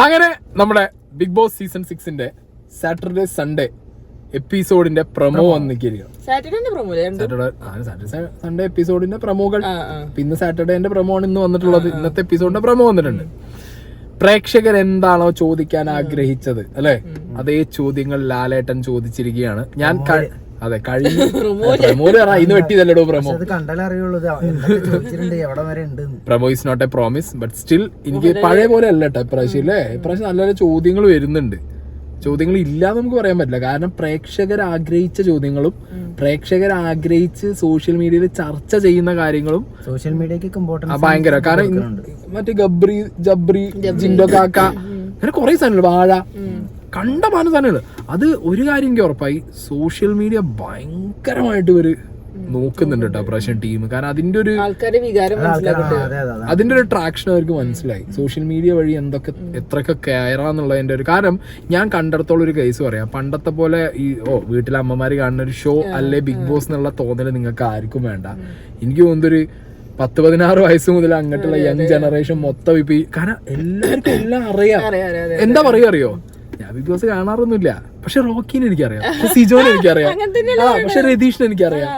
അങ്ങനെ നമ്മുടെ Bigg Boss season 6 Saturday Sunday എപ്പിസോഡിന്റെ പ്രൊമോ വന്നിരിക്കുക. സാറ്റർഡേ സൺഡേ എപ്പിസോഡിന്റെ പ്രൊമോകൾ പിന്നെ സാറ്റർഡേന്റെ പ്രൊമോ ആണ് ഇന്ന് വന്നിട്ടുള്ളത്. ഇന്നത്തെ എപ്പിസോഡിന്റെ പ്രൊമോ വന്നിട്ടുണ്ട്. പ്രേക്ഷകർ എന്താണോ ചോദിക്കാൻ ആഗ്രഹിച്ചത് അല്ലെ, അതേ ചോദ്യങ്ങൾ ലാലേട്ടൻ ചോദിച്ചിരിക്കുകയാണ്. ഞാൻ അതെ കഴിഞ്ഞ ഇന്ന് വെട്ടിയതല്ലോ promo. Promo is not a promise but still എനിക്ക് പഴയ പോലെ അല്ല കേട്ടോ ഇപ്രാവശ്യം. ഇല്ലേ, ഇപ്രാവശ്യം നല്ല നല്ല ചോദ്യങ്ങൾ വരുന്നുണ്ട്. ചോദ്യങ്ങൾ ഇല്ലാന്ന് നമുക്ക് പറയാൻ പറ്റില്ല. കാരണം പ്രേക്ഷകർ ആഗ്രഹിച്ച ചോദ്യങ്ങളും പ്രേക്ഷകർ ആഗ്രഹിച്ച് സോഷ്യൽ മീഡിയയിൽ ചർച്ച ചെയ്യുന്ന കാര്യങ്ങളും സോഷ്യൽ മീഡിയക്ക് ഭയങ്കര. കാരണം മറ്റേ ജബ്രി ജിൻഡോ കാക്ക അങ്ങനെ കുറെ സാധനങ്ങൾ, വാഴ, കണ്ടമാന സാധനങ്ങൾ. അത് ഒരു കാര്യം എനിക്ക് ഉറപ്പായി, സോഷ്യൽ മീഡിയ ഭയങ്കരമായിട്ട് ഇവര് നോക്കുന്നുണ്ട് കേട്ടോ പ്രാവശ്യം ടീം. കാരണം അതിന്റെ ഒരു ട്രാക്ഷൻ അവർക്ക് മനസ്സിലായി. സോഷ്യൽ മീഡിയ വഴി എത്രയൊക്കെ കയറാന്നുള്ളതിന്റെ ഒരു കാരണം ഞാൻ കണ്ടിടത്തോളം ഒരു കേസ് പറയാം. പണ്ടത്തെ പോലെ ഈ വീട്ടിലെ അമ്മമാര് കാണുന്ന ഒരു ഷോ അല്ലെ ബിഗ് ബോസ് എന്നുള്ള തോന്നല് നിങ്ങൾക്ക് ആർക്കും വേണ്ട. എനിക്ക് തോന്നുന്നൊരു 10-16 വയസ്സ് മുതൽ അങ്ങോട്ടുള്ള യങ് ജനറേഷൻ മൊത്തം ഇപ്പൊ കാരണം എല്ലാവർക്കും എല്ലാം അറിയാം. എന്താ പറയുക അറിയോ, ഞാൻ ബിഗ് ബോസ് കാണാറൊന്നുമില്ല, പക്ഷെ റോക്കിനെ എനിക്കറിയാം, പക്ഷെ സിജോനെ എനിക്കറിയാം, പക്ഷെ രതീഷിനെ എനിക്കറിയാം.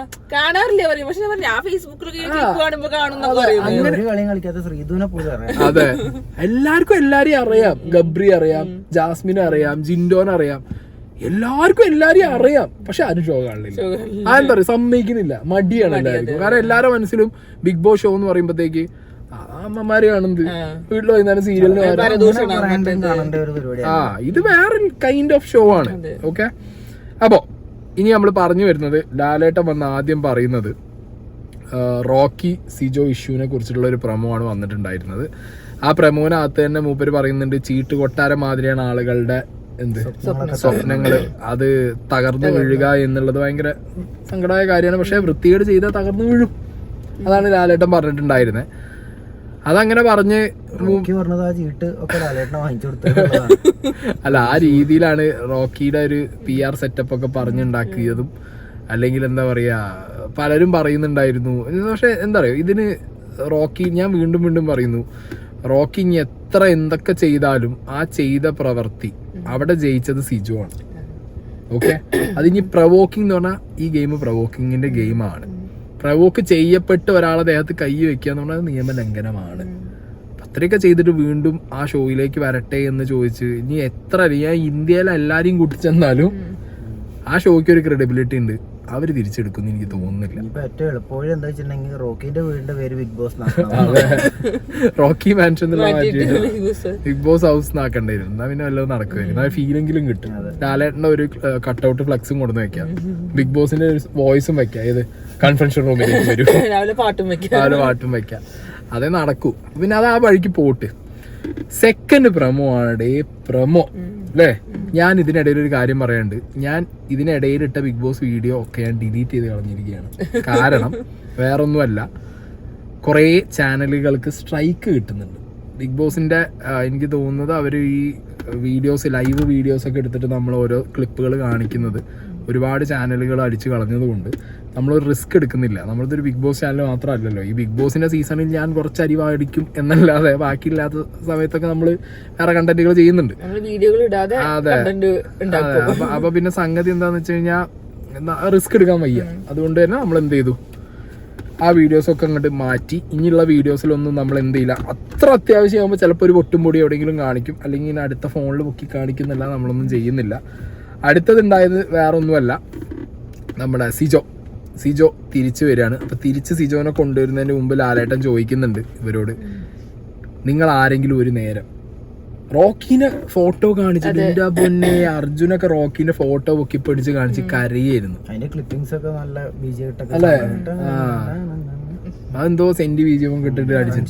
അതെ, എല്ലാവർക്കും എല്ലാരെയും അറിയാം. ഗബ്രി അറിയാം, ജാസ്മിനെ അറിയാം, ജിൻഡോനെ അറിയാം, എല്ലാവർക്കും എല്ലാരെയും അറിയാം. പക്ഷെ ആരും ഷോ കാണില്ല. അതെന്താ പറയുക, സമ്മതിക്കുന്നില്ല, മടിയാണ് എല്ലാവർക്കും. കാരണം എല്ലാവരുടെ മനസ്സിലും ബിഗ് ബോസ് ഷോ എന്ന് പറയുമ്പോഴത്തേക്ക് അമ്മമാര് കാണുന്നത്, വീട്ടിൽ വൈകുന്നേരം സീരിയലിന് ഇത് വേറെ കൈൻഡ് ഓഫ് ഷോ ആണ്. ഓക്കെ, അപ്പോ ഇനി നമ്മൾ പറഞ്ഞു വരുന്നത്, ലാലേട്ടൻ വന്ന് ആദ്യം പറയുന്നത് റോക്കി സിജോ ഇഷ്യൂവിനെ കുറിച്ചിട്ടുള്ള ഒരു പ്രമോ ആണ് വന്നിട്ടുണ്ടായിരുന്നത്. ആ പ്രമോനകത്ത് തന്നെ മൂപ്പര് പറയുന്നുണ്ട്, ചീട്ട് കൊട്ടാരം മാതിരിയാണ് ആളുകളുടെ സ്വപ്നങ്ങള്, അത് തകർന്നു വീഴുക എന്നുള്ളത് ഭയങ്കര സങ്കടമായ കാര്യമാണ്. പക്ഷെ വൃത്തികേട് ചെയ്താൽ തകർന്നു വീഴും. അതാണ് ലാലേട്ടൻ പറഞ്ഞിട്ടുണ്ടായിരുന്നത്. അതങ്ങനെ പറഞ്ഞ് അല്ല, ആ രീതിയിലാണ് റോക്കിയുടെ ഒരു PR സെറ്റപ്പ് ഒക്കെ പറഞ്ഞുണ്ടാക്കിയതും. അല്ലെങ്കിൽ എന്താ പറയാ, പലരും പറയുന്നുണ്ടായിരുന്നു. പക്ഷെ എന്താ പറയുക, ഇതിന് റോക്കി, ഞാൻ വീണ്ടും വീണ്ടും പറയുന്നു, റോക്കി ഇനി എത്ര എന്തൊക്കെ ചെയ്താലും ആ ചെയ്ത പ്രവൃത്തി അവിടെ ജയിച്ചത് സിജോ ആണ്. ഓക്കെ, അതിനി പ്രവോക്കിംഗ് എന്ന് പറഞ്ഞാൽ ഈ ഗെയിം പ്രവോക്കിങ്ങിന്റെ ഗെയിമാണ്. പ്രവോക്ക് ചെയ്യപ്പെട്ട് ഒരാളെ ദേഹത്ത് കൈ വെക്കുക എന്ന് പറഞ്ഞാൽ നിയമലംഘനമാണ്. അത്രയൊക്കെ ചെയ്തിട്ട് വീണ്ടും ആ ഷോയിലേക്ക് വരട്ടെ എന്ന് ചോദിച്ച് ഇനി എത്ര ഞാൻ ഇന്ത്യയിലെ എല്ലാരെയും കൂട്ടിച്ചെന്നാലും ആ ഷോയ്ക്ക് ഒരു ക്രെഡിബിലിറ്റി ഉണ്ട്. അവര് തിരിച്ചെടുക്കും എനിക്ക് തോന്നുന്നില്ല. ഏറ്റവും എളുപ്പവഴി എന്താ വെച്ചിട്ടുണ്ടെങ്കിൽ റോക്കിന്റെ വീടിന്റെ പേര് Bigg Boss, Rocky mansion Bigg Boss house നാക്കണ്ടായിരുന്നു. എന്നാ പിന്നെ വല്ലതും നടക്കുമായിരുന്നു, ആ ഫീലെങ്കിലും കിട്ടും. ലാലേട്ടന്റെ ഒരു കട്ടൗട്ട് ഫ്ലക്സും കൊണ്ടു വെക്കാം, ബിഗ് ബോസിന്റെ വോയിസും വെക്കാം, ഏത് കൺഫെൻഷൻ റൂമിലേക്ക് വരും, രാവിലെ പാട്ടും വെക്കാം, അതേ നടക്കൂ. പിന്നെ അത് ആ വഴിക്ക് പോട്ട്. സെക്കൻഡ് പ്രമോ ആണ് പ്രമോ അല്ലേ. ഞാൻ ഇതിനിടയിൽ ഒരു കാര്യം പറയാനുണ്ട്. ഞാൻ ഇതിനിടയിലിട്ട ബിഗ് ബോസ് വീഡിയോ ഒക്കെ ഞാൻ ഡിലീറ്റ് ചെയ്ത് കളഞ്ഞിരിക്കുകയാണ്. കാരണം വേറൊന്നുമല്ല, കുറേ ചാനലുകൾക്ക് സ്ട്രൈക്ക് കിട്ടുന്നുണ്ട് ബിഗ് ബോസിന്റെ. എനിക്ക് തോന്നുന്നത് അവർ ഈ വീഡിയോസ്, ലൈവ് വീഡിയോസ് ഒക്കെ എടുത്തിട്ട് നമ്മൾ ഓരോ ക്ലിപ്പുകൾ കാണിക്കുന്നത് ഒരുപാട് ചാനലുകൾ അടിച്ചു കളഞ്ഞതുകൊണ്ട് നമ്മളൊരു റിസ്ക് എടുക്കുന്നില്ല. നമ്മളതൊരു ബിഗ് ബോസ് ചാനൽ മാത്രമല്ലല്ലോ. ഈ ബിഗ് ബോസിന്റെ സീസണിൽ ഞാൻ കുറച്ച് അരിവാടിക്കും എന്നല്ലാതെ ബാക്കിയില്ലാത്ത സമയത്തൊക്കെ നമ്മൾ വേറെ കണ്ടന്റുകൾ ചെയ്യുന്നുണ്ട്. അതെ, അപ്പൊ പിന്നെ സംഗതി എന്താന്ന് വെച്ച് കഴിഞ്ഞാൽ റിസ്ക് എടുക്കാൻ വയ്യ. അതുകൊണ്ട് തന്നെ നമ്മൾ എന്ത് ചെയ്തു, ആ വീഡിയോസൊക്കെ അങ്ങോട്ട് മാറ്റി. ഇനിയുള്ള വീഡിയോസിലൊന്നും നമ്മൾ എന്ത് ചെയ്യില്ല. അത്ര അത്യാവശ്യമാകുമ്പോൾ ചിലപ്പോൾ ഒരു പൊട്ടും പൊടി എവിടെയെങ്കിലും കാണിക്കും, അല്ലെങ്കിൽ അടുത്ത ഫോണിൽ മുക്കി കാണിക്കുന്നില്ല, നമ്മളൊന്നും ചെയ്യുന്നില്ല. അടുത്തതുണ്ടായത് വേറൊന്നുമല്ല, നമ്മുടെ സിജോ തിരിച്ചു വരികയാണ്. അപ്പൊ തിരിച്ച് സിജോനെ കൊണ്ടുവരുന്നതിന് മുമ്പ് ലാലേട്ടൻ ചോദിക്കുന്നുണ്ട് ഇവരോട്, നിങ്ങൾ ആരെങ്കിലും ഒരു നേരം റോക്കിനെ ഫോട്ടോ കാണിച്ചിട്ട്, എന്റെ പൊന്നെ അർജുനൊക്കെ റോക്കിന്റെ ഫോട്ടോ പൊക്കി പിടിച്ച് കാണിച്ച് കരയായിരുന്നു. അല്ലേ, അതെന്തോ സെന്റ് ബീജിയം കിട്ടിട്ട് അടിച്ചു.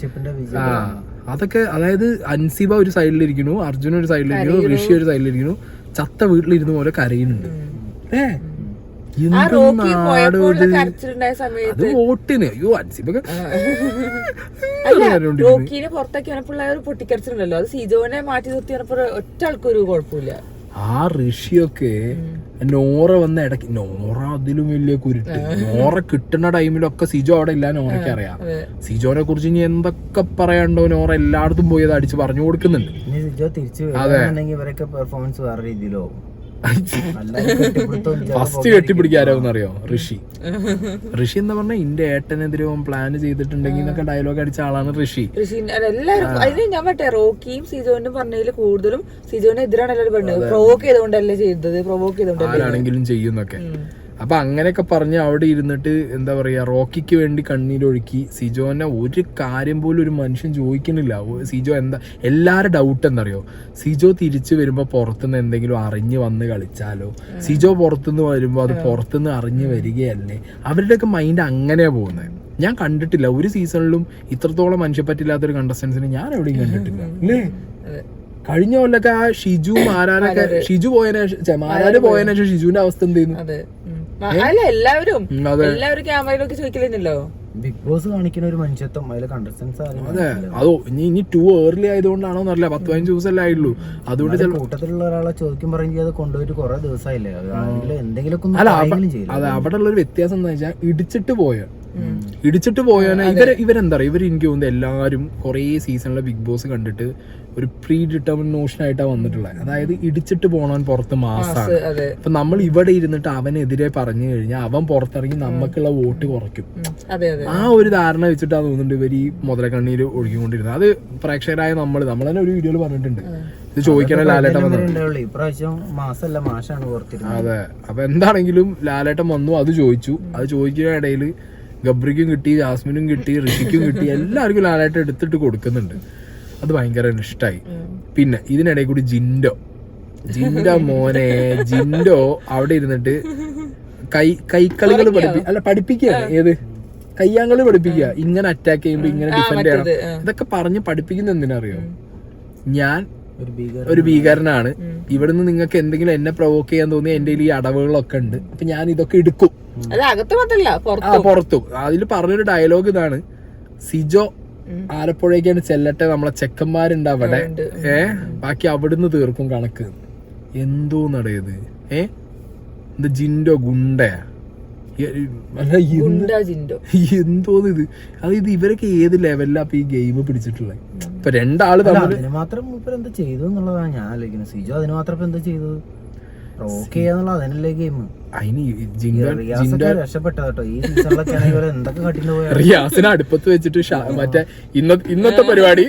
അതൊക്കെ, അതായത് അൻസിബ ഒരു സൈഡിലിരിക്കുന്നു, അർജുന ഒരു സൈഡിലിരിക്കുന്നു, ഋഷി ഒരു സൈഡിലിരിക്കുന്നു, ചത്ത വീട്ടിലിരുന്ന പോലെ കരയുന്നുണ്ട്. അത് വോട്ടിന്. അയ്യോ, അൻസിബൊക്കെ പൊട്ടിക്കരച്ചിട്ടുണ്ടല്ലോ, അത് സിജോനെ മാറ്റി നിർത്തിയപ്പോ ഒറ്റ ആൾക്കൊരു കുഴപ്പമില്ല. ആ ഋഷിയൊക്കെ നോറ വന്ന ഇടയ്ക്ക്, നോറ അതിലും വലിയ കുരുട്ട്. നോറ കിട്ടുന്ന ടൈമിലൊക്കെ സിജോ അവിടെ ഇല്ല, നോറയ്ക്ക് അറിയാം. സിജോനെ കുറിച്ച് ഇനി എന്തൊക്കെ പറയാണ്ടോ, നോറ എല്ലായിടത്തും പോയി അത് അടിച്ച് പറഞ്ഞു കൊടുക്കുന്നുണ്ട്. സിജോ തിരിച്ചു വരാന്നുണ്ടെങ്കിൽ ഇവരൊക്കെ പെർഫോമൻസ് വേറെ രീതിയിലോ ഫസ്റ്റ് കെട്ടിപ്പിടിക്കാരോന്നറിയോ ഋഷി എന്താ പറഞ്ഞാൽ ഇന്റെ ഏട്ടനെതിരെ പ്ലാൻ ചെയ്തിട്ടുണ്ടെങ്കിൽ എന്നൊക്കെ ഡയലോഗ് അടിച്ച ആളാണ് ഋഷി. എല്ലാവരും അതിന് ഞാൻ പറ്റേ റോക്കിയും സിജോനും പറഞ്ഞതിൽ കൂടുതലും സിജോന് എതിരാണ് എല്ലാവരും പറഞ്ഞത്. പ്രൊവോക്ക് ചെയ്തുകൊണ്ടല്ലേ ചെയ്തത്, പ്രൊവോക്ക് ചെയ്തോണ്ടല്ലേ ആരാണെങ്കിലും ചെയ്യുന്നൊക്കെ. അപ്പൊ അങ്ങനെയൊക്കെ പറഞ്ഞ് അവിടെ ഇരുന്നിട്ട് എന്താ പറയാ റോക്കിക്ക് വേണ്ടി കണ്ണീരൊഴുക്കി. സിജോനെ ഒരു കാര്യം പോലും ഒരു മനുഷ്യൻ ചോദിക്കുന്നില്ല. സിജോ എന്താ എല്ലാരും ഡൗട്ട് എന്തറിയോ, സിജോ തിരിച്ചു വരുമ്പോ പുറത്തുനിന്ന് എന്തെങ്കിലും അറിഞ്ഞു വന്ന് കളിച്ചാലോ, സിജോ പുറത്തുനിന്ന് വരുമ്പോ അത് പുറത്തുനിന്ന് അറിഞ്ഞു വരികയല്ലേ, അവരുടെയൊക്കെ മൈൻഡ് അങ്ങനെയാ പോകുന്നത്. ഞാൻ കണ്ടിട്ടില്ല ഒരു സീസണിലും ഇത്രത്തോളം മനുഷ്യപ്പറ്റില്ലാത്തൊരു കണ്ടസ്റ്റൻസിനെ ഞാൻ എവിടെയും കണ്ടിട്ടില്ല അല്ലേ. കഴിഞ്ഞ കൊല്ലൊക്കെ ആ ഷിജു മാരാരൊക്കെ ഷിജു മാരാര് പോയതിനു ശേഷം ഷിജുവിന്റെ അവസ്ഥ എന്ത് ചെയ്യുന്നു? അല്ല എല്ലാവരും ക്യാമറയിലൊക്കെ ചോദിക്കലില്ലല്ലോ. ബിഗ് ബോസ് കാണിക്കുന്ന ഒരു മനുഷ്യത്വം അതിലെ കണ്ടസ്റ്റൻസ്. അതെ, അതോ ഇനി ടു ഏർലി ആയതുകൊണ്ടാണോ എന്നറിയില്ല. 10-15 ദിവസമല്ലേ ആയുള്ളൂ. അതുകൊണ്ട് കൂട്ടത്തിലുള്ള ഒരാളെ ചോദിക്കും പറയുമ്പോൾ അത് കൊണ്ടുപോയിട്ട് കുറെ ദിവസമായില്ലേ, എന്തെങ്കിലും അതെ. അവിടെ ഉള്ള ഒരു വ്യത്യാസം എന്താ വെച്ചാൽ ഇടിച്ചിട്ട് പോയാൽ ഇവരെന്താ പറയുക, എനിക്ക് തോന്നുന്നത് എല്ലാവരും കുറേ സീസണിലെ ബിഗ് ബോസ് കണ്ടിട്ട് ഒരു പ്രീ ഡിറ്റർമിൻ നോഷൻ ആയിട്ടാണ് വന്നിട്ടുള്ളത്. അതായത് ഇടിച്ചിട്ട് പോണവൻ പുറത്ത് മാസാണ്. അപ്പൊ നമ്മൾ ഇവിടെ ഇരുന്നിട്ട് അവനെതിരെ പറഞ്ഞു കഴിഞ്ഞാൽ അവൻ പുറത്തിറങ്ങി നമുക്കുള്ള വോട്ട് കുറയ്ക്കും. ആ ഒരു ധാരണ വെച്ചിട്ടാണ് തോന്നുന്നുണ്ട് ഇവർ ഈ മുതലക്കണ്ണീര് ഒഴുകിക്കൊണ്ടിരുന്നത്. അത് പ്രേക്ഷകരായ നമ്മൾ തന്നെ ഒരു വീഡിയോയിൽ പറഞ്ഞിട്ടുണ്ട്. ഇത് ചോദിക്കണ ലാലേട്ടൻ വന്നു ഇപ്രാവശ്യം മാസല്ല മാഷാണ് പുറത്തിരുന്നത്. അതെ, അപ്പൊ എന്താണെങ്കിലും ലാലേട്ടൻ വന്നു, അത് ചോദിച്ചു. അത് ചോദിക്കുന്ന ഇടയിൽ ഗബ്രിക്കും കിട്ടി, ജാസ്മിനും കിട്ടി, ഋഷിക്കും കിട്ടി, എല്ലാവർക്കും ലാലേട്ടൻ എടുത്തിട്ട് കൊടുക്കുന്നുണ്ട്. അത് ഭയങ്കര ഇഷ്ടമായി. പിന്നെ ഇതിനിടയിൽ കൂടി ജിൻഡോ മോനെ അവിടെ ഇരുന്നിട്ട് കൈക്കളികൾ പഠിപ്പിക്കുകയാണ്. ഏത് കയ്യാങ്കളി പഠിപ്പിക്കുക, ഇങ്ങനെ അറ്റാക്ക് ചെയ്യുമ്പോ ഇങ്ങനെ ഡിഫെൻഡ് ചെയ്യണം. ഇതൊക്കെ പറഞ്ഞ് പഠിപ്പിക്കുന്ന എന്തിനറിയോ, ഞാൻ ഒരു ഭീകരനാണ്, ഇവിടുന്ന് നിങ്ങൾക്ക് എന്തെങ്കിലും എന്നെ പ്രൊവോക്ക് ചെയ്യാൻ തോന്നി എന്റെ ഈ അടവുകളൊക്കെ ഉണ്ട്, അപ്പൊ ഞാൻ ഇതൊക്കെ എടുക്കും. പുറത്തും അതിൽ പറഞ്ഞൊരു ഡയലോഗ് ഇതാണ്, സിജോ ആലപ്പുഴയ്ക്കാണ് ചെല്ലട്ടെ, നമ്മളെ ചെക്കന്മാരുണ്ട് അവിടെ, ബാക്കി അവിടുന്ന് തീർക്കും കണക്ക്. എന്തോ നടയത് എന്താ ജിൻഡോ ഗുണ്ടയാ എന്തോന്ന് ഇത്. അതായത് ഇവരൊക്കെ ഏത് ലെവലിലാ ഈ ഗെയിം പിടിച്ചിട്ടുള്ളത്? ഇപ്പൊ രണ്ടാള് അതിന് മാത്രം എന്താ ചെയ്തു എന്നുള്ളതാണ് ഞാൻ ആലോചിക്കുന്നത്. സിജോ അതിന് മാത്രം എന്താ ചെയ്തത്? അതനല്ലേ ഗെയിം. റിയാസിനെ അടുപ്പത്ത് വെച്ചിട്ട് മറ്റേ ഇന്നത്തെ പരിപാടി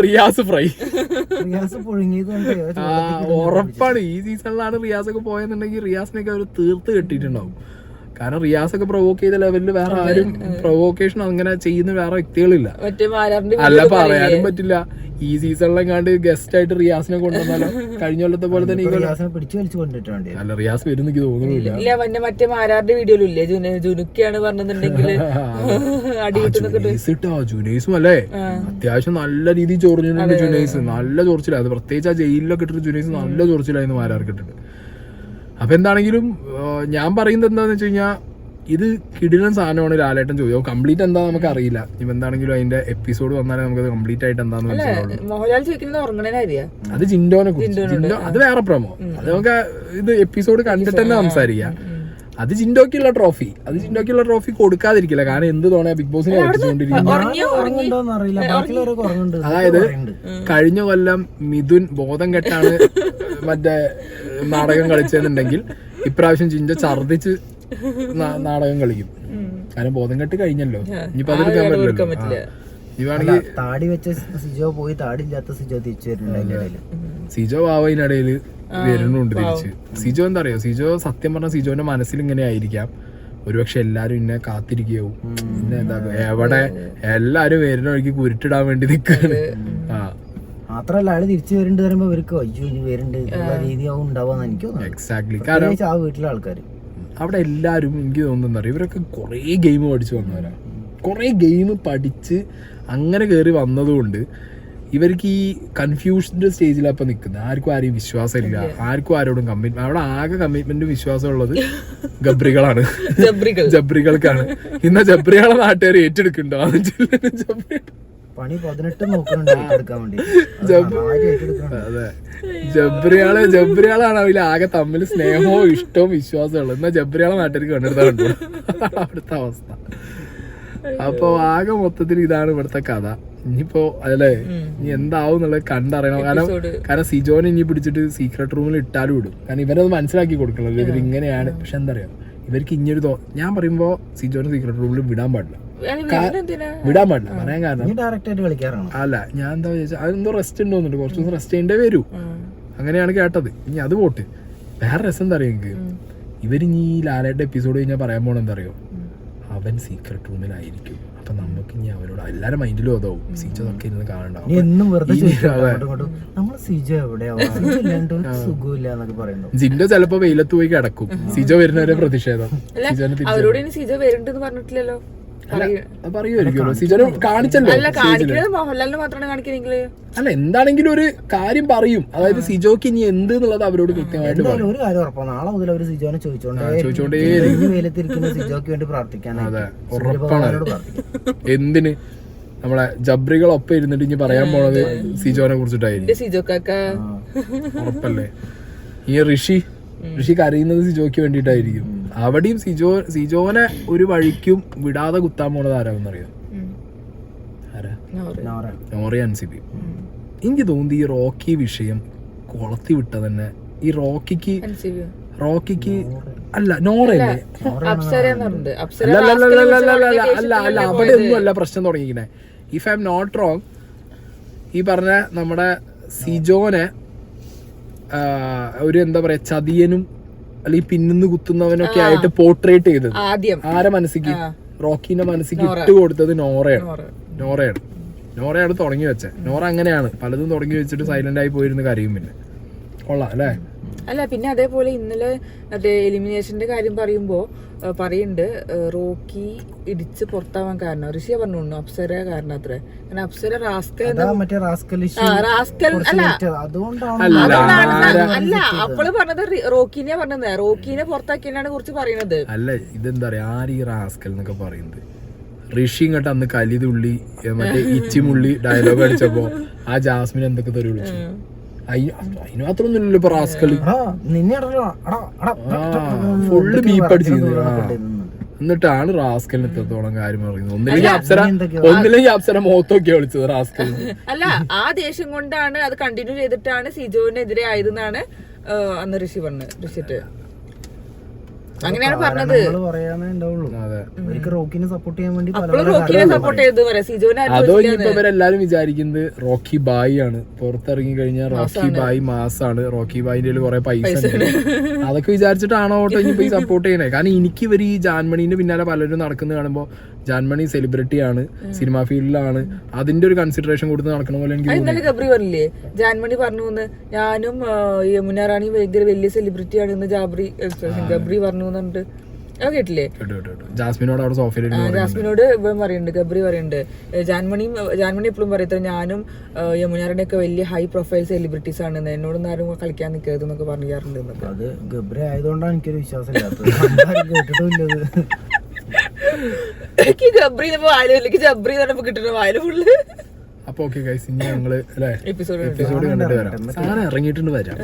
റിയാസ് ഫ്രൈ ഉറപ്പാണ്. ഈ സീസണിലാണ് റിയാസ് ഒക്കെ പോയെന്നുണ്ടെങ്കിൽ റിയാസിനൊക്കെ അവർ തീർത്ത് കെട്ടിയിട്ടുണ്ടാവും. കാരണം റിയാസ് ഒക്കെ പ്രൊവോക്ക് ചെയ്ത ലെവലിൽ വേറെ ആരും പ്രൊവോക്കേഷൻ അങ്ങനെ ചെയ്യുന്ന വേറെ വ്യക്തികളില്ല. അല്ല പറയാനും പറ്റില്ല. ഈ സീസണിലെങ്ങാണ്ട് ഗസ്റ്റ് ആയിട്ട് റിയാസിനെ കൊണ്ടുവന്നാലോ? കഴിഞ്ഞ കൊല്ലത്തെ പോലെ തന്നെ അല്ല, റിയാസ് വരും എനിക്ക് തോന്നുന്നില്ല. മറ്റേ മാരാറിന്റെ വീഡിയോയിലില്ലേ ജുനുക്കാണ് പറഞ്ഞിട്ടുണ്ടെങ്കിൽ ജുനൈസും അല്ലേ അത്യാവശ്യം നല്ല രീതിയിൽ ചൊറിഞ്ഞിട്ടുണ്ട്. ജുനൈസ് നല്ല ചൊറിച്ചില്ല. അത് പ്രത്യേകിച്ച് ആ ജയിലിലൊക്കെ ഇട്ടിട്ട് ജുനൈസ് നല്ല ചൊറിച്ചിലായിരുന്നു മാരാർക്ക് ഇട്ടിട്ട്. അപ്പൊ എന്താണെങ്കിലും ഞാൻ പറയുന്നത് എന്താന്ന് വെച്ച് കഴിഞ്ഞാൽ ഇത് കിടിലൻ സാധനമാണ്. ലാലേട്ടൻ ചോദിക്കും കംപ്ലീറ്റ് എന്താ നമുക്ക് അറിയില്ല. ഇപ്പൊ എന്താണെങ്കിലും അതിന്റെ എപ്പിസോഡ് വന്നാലേ നമുക്ക് കംപ്ലീറ്റ് ആയിട്ട് എന്താന്ന് മനസ്സിലാവുള്ളൂ. അത് ജിൻഡോനെ കുറിച്ച് അത് വേറെ പ്രമോ, അത് നമുക്ക് ഇത് എപ്പിസോഡ് കണ്ടിട്ട് തന്നെ സംസാരിക്കാം. അത് ജിൻഡോക്കുള്ള ട്രോഫി കൊടുക്കാതിരിക്കില്ല. കാരണം എന്ത് തോന്നാ ബിഗ് ബോസിനെ കളിച്ചുകൊണ്ടിരിക്കുന്നു. അതായത് കഴിഞ്ഞ കൊല്ലം മിഥുൻ ബോധം കെട്ടാണ് മറ്റേ നാടകം കളിച്ചെന്നുണ്ടെങ്കിൽ ഇപ്രാവശ്യം ജിൻഡോ ഛർദിച്ച് നാടകം കളിക്കും. കാരണം ബോധം കെട്ട് കഴിഞ്ഞല്ലോ, ഇനിയിപ്പോ അതെടുക്കാൻ പറ്റില്ലല്ലോ. താടി വെച്ച സിജോ പോയി താടില്ലാത്ത സിജോ തിരിച്ചു വരുന്നുണ്ട്. സിജോ വാവതിനിടയില് വരുന്നുണ്ട് തിരിച്ച്. സിജോ എന്താ അറിയോ, സിജോ സത്യം പറഞ്ഞ സിജോന്റെ മനസ്സിൽ ഇങ്ങനെ ആയിരിക്കാം. ഒരുപക്ഷെ എല്ലാരും ഇന്നെ കാത്തിരിക്കുകയാവും. പിന്നെ എന്താ എവിടെ എല്ലാരും വരുന്ന വഴിക്ക് കുരുട്ടിടാൻ വേണ്ടി നിൽക്കാണ്. മാത്രല്ല അയാൾ തിരിച്ചു വരേണ്ടി വരുമ്പോ ഇവർക്ക് അയ്യോ ഇനി വരുന്നുണ്ട് രീതിയാവും ഉണ്ടാവാന്ന് എനിക്ക് തോന്നുന്നു. എക്സാക്ട്ലി. കാരണം ആ വീട്ടിലെ ആൾക്കാർ അവിടെ എല്ലാരും എനിക്ക് തോന്നുന്നത് ഇവരൊക്കെ കുറേ ഗെയിം പഠിച്ചു വന്നവരാ. കുറേ ഗെയിം പഠിച്ച് അങ്ങനെ കയറി വന്നതുകൊണ്ട് ഇവർക്ക് ഈ കൺഫ്യൂഷന്റെ സ്റ്റേജിലപ്പം നിൽക്കുന്നത്. ആർക്കും ആരെയും വിശ്വാസമില്ല, ആർക്കും ആരോടും കമ്മിറ്റ്മെന്റ്. അവിടെ ആകെ കമ്മിറ്റ്മെന്റും വിശ്വാസം ഉള്ളത് ജബ്രികളാണ്, ജബ്രികൾക്കാണ്. ഇന്ന ജബ്രികളെ നാട്ടുകാർ ഏറ്റെടുക്കണ്ടോ? പണി 18 നോക്കുന്നുണ്ട് ഏറ്റെടുക്കാൻ വേണ്ടി. അതെ, ജബ്രിയാളാണ് അതിൽ ആകെ തമ്മിൽ സ്നേഹവും ഇഷ്ടവും വിശ്വാസവും ഉള്ളത്. എന്നാ ജബ്രിയാളെ നാട്ടുകാർക്ക് കണ്ടെടുത്താറുണ്ട്. അവിടുത്തെ അവസ്ഥ. അപ്പൊ ആകെ മൊത്തത്തിൽ ഇതാണ് ഇവിടുത്തെ കഥ. ഇനിയിപ്പോ അല്ലേ ഇനി എന്താവും എന്നുള്ളത് കണ്ടറിയണം. കാരണം സിജോനെ ഇനി പിടിച്ചിട്ട് സീക്രട്ട് റൂമിൽ ഇട്ടാലും ഇടും. കാരണം ഇവരത് മനസ്സിലാക്കി കൊടുക്കണല്ലോ ഇവർ ഇങ്ങനെയാണ്. പക്ഷെ എന്താ പറയാ ഇവർക്ക് ഇനിയൊരു ഞാൻ പറയുമ്പോ സിജോനെ സീക്രട്ട് റൂമിൽ വിടാൻ പാടില്ല, പറയാൻ കാരണം അല്ല ഞാൻ എന്താ വിചാരിച്ചാൽ അതെന്തോ റെസ്റ്റ് ഉണ്ടോന്നുണ്ട്, കുറച്ച് ദിവസം റെസ്റ്റ് ചെയ്യേണ്ടേ വരൂ, അങ്ങനെയാണ് കേട്ടത്. ഇനി അത് പോട്ട് വേറെ രസം എന്താ അറിയാം എനിക്ക്, ഇവരിനി ഈ ലാലേട്ട എപ്പിസോഡ് കഴിഞ്ഞാൽ പറയാൻ പോണെന്താ എന്താ അറിയോ, അവൻ സീക്രട്ട് റൂമിലായിരിക്കും. അപ്പൊ നമുക്ക് ഇനി അവരോട് എല്ലാരും മൈൻഡിലും അതാവും സിജോ ഒക്കെ ഇരുന്ന് കാണണ്ടാവും. ജിൻഡോ ചിലപ്പോ വെയിലത്ത് പോയി കിടക്കും, സിജോ വരുന്നവരെ പ്രതിഷേധം. അവരോട് ഇനി സിജോ വരുന്നുണ്ടെന്ന് പറഞ്ഞിട്ടില്ലല്ലോ, പറയുമായിരിക്കുമല്ലോ. സിജോനെ കാണിച്ചല്ലോ, മോഹൻലാലിന് മാത്രമാണ് കാണിക്കുന്നെങ്കില് അല്ല എന്താണെങ്കിലും ഒരു കാര്യം പറയും. അതായത് സിജോക്ക് ഇനി എന്ത് എന്നുള്ളത് അവരോട് കൃത്യമായിട്ട് പറയും. ഒരു കാര്യം ഉറപ്പാണ്, നാളെ മുതൽ അവർ സിജോനെ ചോദിച്ചോണ്ടേ വെയിലത്തിരിക്കുന്ന സിജോക്ക് വേണ്ടി പ്രാർത്ഥിക്കാൻ. അതെ ഉറപ്പാണ്. എന്തിന് നമ്മളെ ജബ്രികളൊപ്പം ഇരുന്നിട്ട് ഇനി പറയാൻ പോണത് സിജോനെ കുറിച്ചിട്ടായിരിക്കും. ഉറപ്പല്ലേ. ഈ ഋഷി കരയുന്നത് സിജോക്ക് വേണ്ടിയിട്ടായിരിക്കും. അവിടെയും സിജോനെ ഒരു വഴിക്കും വിടാതെ കുത്താൻ പോണത് ആരാന്നറിയാം, നോറ അൻസിബി. എനിക്ക് തോന്നി ഈ റോക്കി വിഷയം കൊളത്തി വിട്ട തന്നെ ഈ റോക്കിക്ക് അല്ല നോറയല്ലേ അല്ല അവിടെ ഒന്നും അല്ല പ്രശ്നം തുടങ്ങിക്കണേ. If I am not wrong, ഈ പറഞ്ഞ നമ്മുടെ സിജോനെ ഒരു എന്താ പറയാ ചതിയനും അല്ലെങ്കിൽ പിന്നിന്ന് കുത്തുന്നവനൊക്കെ ആയിട്ട് പോർട്രേറ്റ് ചെയ്തത് ആരെ മനസ്സിക്ക്, റോക്കിന്റെ മനസ്സിക്ക് ഇട്ട് കൊടുത്തത് നോറയാണ് തുടങ്ങി വെച്ചത്. നോറ അങ്ങനെയാണ് പലതും തുടങ്ങി വെച്ചിട്ട് സൈലന്റ് ആയി പോയിരുന്ന കാര്യം. പിന്നെ കൊള്ളാം അല്ലേ. അല്ല പിന്നെ അതേപോലെ ഇന്നലെ മറ്റേ എലിമിനേഷന്റെ കാര്യം പറയുമ്പോ പറയുന്നുണ്ട് റോക്കി ഇടിച്ച് പുറത്താവാൻ കാരണം ഋഷിയ പറഞ്ഞു അപ്സര കാരണം അത്ര. കാരണം അപ്സര അല്ല അപ്പോള് പറഞ്ഞത് റോക്കിനെ പറഞ്ഞത്, റോക്കിനെ പുറത്താക്കിയാണ് കുറിച്ച് പറയുന്നത്. അല്ല ഇതെന്താ പറയാ ആര് ഈ റാസ്കൽ എന്നൊക്കെ പറയുന്നത്. ഋഷി ഇങ്ങോട്ട് അന്ന് കലിതുള്ളി മറ്റേ ഇച്ചിമുള്ളി ഡയലോഗ് അടിച്ചപ്പോ ആ ജാസ്മിൻ എന്തൊക്കെ തെറി വിളിച്ചു. അതിന് മാത്രമൊന്നുമില്ലല്ലോ ഇപ്പൊ റാസ്കൽ ഫുള്ള് ബീപ്പടിച്ച് എന്നിട്ടാണ് റാസ്കലിന് എത്രത്തോളം കാര്യം പറയുന്നത്. ഒന്നില്ലെങ്കിൽ അപ്സര മുഖത്തൊക്കെ വിളിച്ചത് റാസ്കൽ. അല്ല ആ ദേഷ്യം കൊണ്ടാണ് അത് കണ്ടിന്യൂ ചെയ്തിട്ടാണ് സിജോനെതിരെ ആയതെന്നാണ് അന്ന് ഋഷി പറഞ്ഞത്. ഋഷിട്ട് അങ്ങനെയാണ് പറഞ്ഞത്. അതോ ഇനിയിപ്പോ ഇവരെല്ലാരും വിചാരിക്കുന്നത് റോക്കി ബായി ആണ്, പുറത്തിറങ്ങി കഴിഞ്ഞാൽ റോക്കി ബായി മാസാണ്, റോക്കി ബായിന്റെ കുറെ പൈസ ഉണ്ട്, അതൊക്കെ വിചാരിച്ചിട്ടാണോ ഇനിയിപ്പോ ഈ സപ്പോർട്ട് ചെയ്യണേ. കാരണം എനിക്ക് ഇവർ ഈ ജാൻമണീന്റെ പിന്നാലെ പലരും നടക്കുന്നത് കാണുമ്പോ ജാൻമണി സെലിബ്രിറ്റിയാണ്, സിനിമാ ഫീൽഡിലാണ്, അതിന്റെ ഒരു കൺസിഡറേഷൻ കൊടുത്ത് നടക്കണ പോലെ എനിക്ക് ഇന്നലെ ഗബ്രി പറഞ്ഞില്ലേ, ജാൻമണി പറഞ്ഞു ഞാനും യമുന റാണി ഭയങ്കര വലിയ സെലിബ്രിറ്റിയാണ് എന്ന് ഗബ്രി പറഞ്ഞു പറഞ്ഞിട്ട് കേട്ടില്ലേ. ജാസ്മിനോട് അവിടെ സോഫയിൽ ജാസ്മിനോട് ഇവൻ പറയുന്നുണ്ട്, ഗബ്രി പറയുന്നുണ്ട് ജാൻമണി എപ്പോഴും പറയത്ര ഞാനും യമുന റാണി ഒക്കെ വലിയ ഹൈ പ്രൊഫൈൽ സെലിബ്രിറ്റീസ് ആണ്, എന്നോടൊന്നും ആരും കളിക്കാൻ നിൽക്കരുത് എന്നൊക്കെ പറഞ്ഞിട്ടുണ്ട്. അത് ഗബ്രി ആയതുകൊണ്ടാണ് എനിക്കൊരു വിശ്വാസം ഇല്ലാത്തത്. എനിക്ക് ഗബ്രി വായിലേക്ക് ജബ്രി പറഞ്ഞപ്പോ കിട്ടുന്ന വായില് ഫുള്ള്. അപ്പൊ ഓക്കെ ഗൈസ്, ഇനി ഞങ്ങള് എപ്പിസോഡ് കണ്ടിട്ട് വരാം. സാധനം ഇറങ്ങിയിട്ടുണ്ട് വരാം.